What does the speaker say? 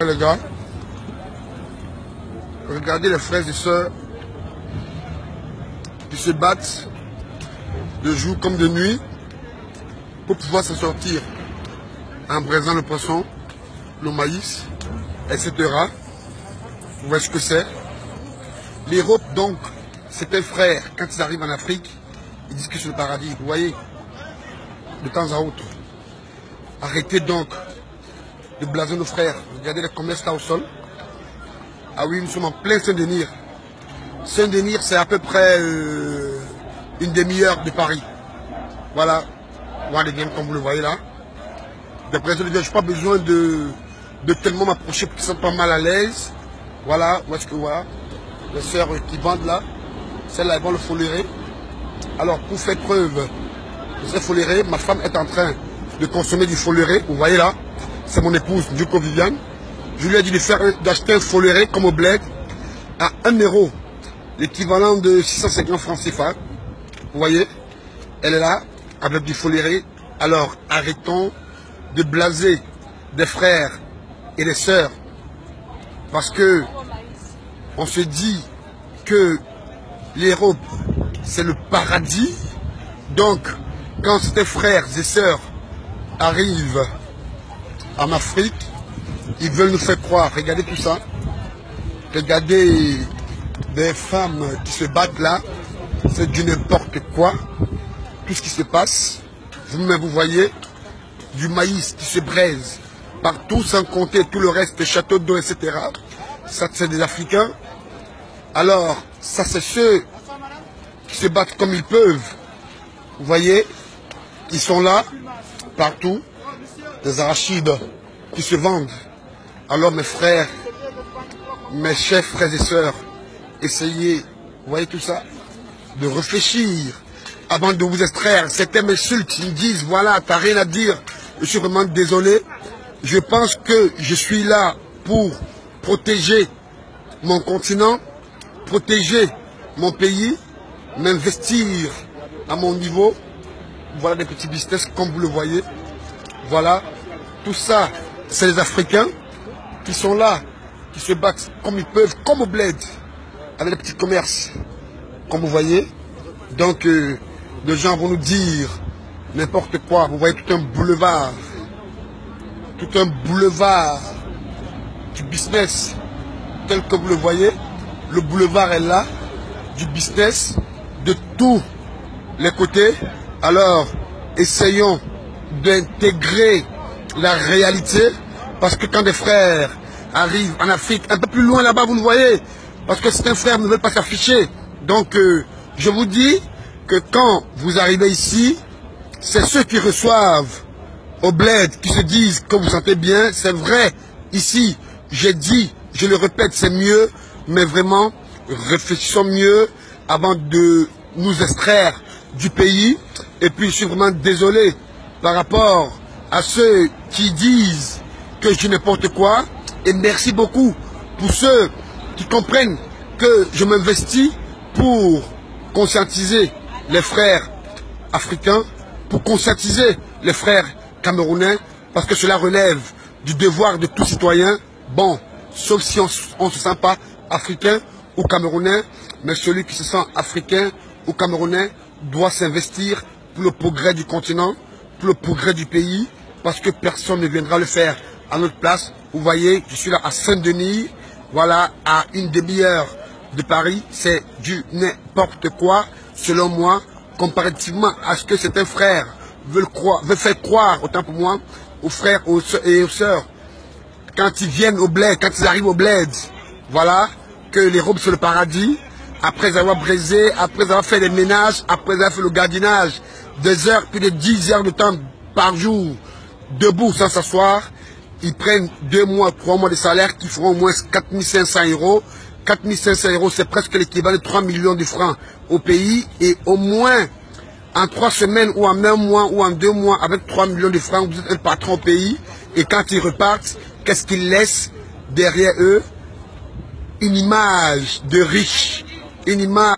Les gars, regardez les frères et sœurs qui se battent de jour comme de nuit pour pouvoir se sortir en braisant le poisson, le maïs, etc. Vous voyez ce que c'est? L'Europe, donc, c'est un frère. Quand ils arrivent en Afrique, ils disent que c'est le paradis. Vous voyez, de temps à autre. Arrêtez donc de blaser nos frères. Regardez les commerces là au sol. Ah oui, nous sommes en plein Saint-Denis. Saint-Denis, c'est à peu près une demi-heure de Paris. Voilà. Voilà les games comme vous le voyez là. D'après ça, je n'ai pas besoin de tellement m'approcher pour qu'ils sont pas mal à l'aise. Voilà, où est-ce que voilà. Les sœurs qui vendent là, celles-là, elles vont le folérer. Alors, pour faire preuve de ce foléré, ma femme est en train de consommer du foléré. Vous voyez là, c'est mon épouse, Duco Viviane. Je lui ai dit d'acheter un foléré comme au bled à 1 euro, l'équivalent de 650 francs CFA. Vous voyez, elle est là avec du foléré. Alors, arrêtons de blaser des frères et des sœurs parce que on se dit que l'Europe, c'est le paradis. Donc, quand ces frères et sœurs arrivent en Afrique, ils veulent nous faire croire. Regardez tout ça. Regardez des femmes qui se battent là. C'est du n'importe quoi. Tout ce qui se passe. Vous-même, vous voyez du maïs qui se braise partout, sans compter tout le reste, châteaux d'eau, etc. Ça, c'est des Africains. Alors, ça, c'est ceux qui se battent comme ils peuvent. Vous voyez, ils sont là, partout, des arachides qui se vendent. Alors, mes frères, mes chers frères et sœurs, essayez, vous voyez tout ça, de réfléchir avant de vous extraire. Certains m'insultent, ils me disent, voilà, t'as rien à dire, je suis vraiment désolé. Je pense que je suis là pour protéger mon continent, protéger mon pays, m'investir à mon niveau. Voilà des petits business comme vous le voyez. Voilà, tout ça, c'est les Africains qui sont là, qui se battent comme ils peuvent, comme au bled, avec les petits commerces, comme vous voyez. Donc, les gens vont nous dire n'importe quoi. Vous voyez tout un boulevard du business, tel que vous le voyez. Le boulevard est là, du business, de tous les côtés. Alors, essayons d'intégrer la réalité, parce que quand des frères arrivent en Afrique, un peu plus loin là-bas, vous le voyez, parce que certains frères ne veulent pas s'afficher. Donc, je vous dis que quand vous arrivez ici, c'est ceux qui reçoivent au bled qui se disent que vous sentez bien. C'est vrai, ici, j'ai dit, je le répète, c'est mieux, mais vraiment, réfléchissons mieux avant de nous extraire du pays. Et puis, je suis vraiment désolé par rapport à ceux qui disent que je dis n'importe quoi. Et merci beaucoup pour ceux qui comprennent que je m'investis pour conscientiser les frères africains, pour conscientiser les frères camerounais, parce que cela relève du devoir de tout citoyen. Bon, sauf si on ne se sent pas africain ou camerounais, mais celui qui se sent africain ou camerounais doit s'investir pour le progrès du continent, pour le progrès du pays, parce que personne ne viendra le faire à notre place. Vous voyez, je suis là à Saint-Denis, voilà, à une demi-heure de Paris. C'est du n'importe quoi, selon moi, comparativement à ce que certains frères veulent faire croire, autant pour moi, aux frères et aux sœurs, quand ils viennent au bled, quand ils arrivent au bled, voilà, que l'Europe c'est le paradis, après avoir braisé, après avoir fait des ménages, après avoir fait le gardiennage, des heures, plus de 10 heures de temps par jour, debout sans s'asseoir, ils prennent 2 mois, 3 mois de salaire qui feront au moins 4500 euros. 4500 euros, c'est presque l'équivalent de 3 millions de francs au pays, et au moins en 3 semaines ou en 1 mois ou en 2 mois, avec 3 millions de francs, vous êtes un patron au pays. Et quand ils repartent, qu'est-ce qu'ils laissent derrière eux? Une image de riche, une image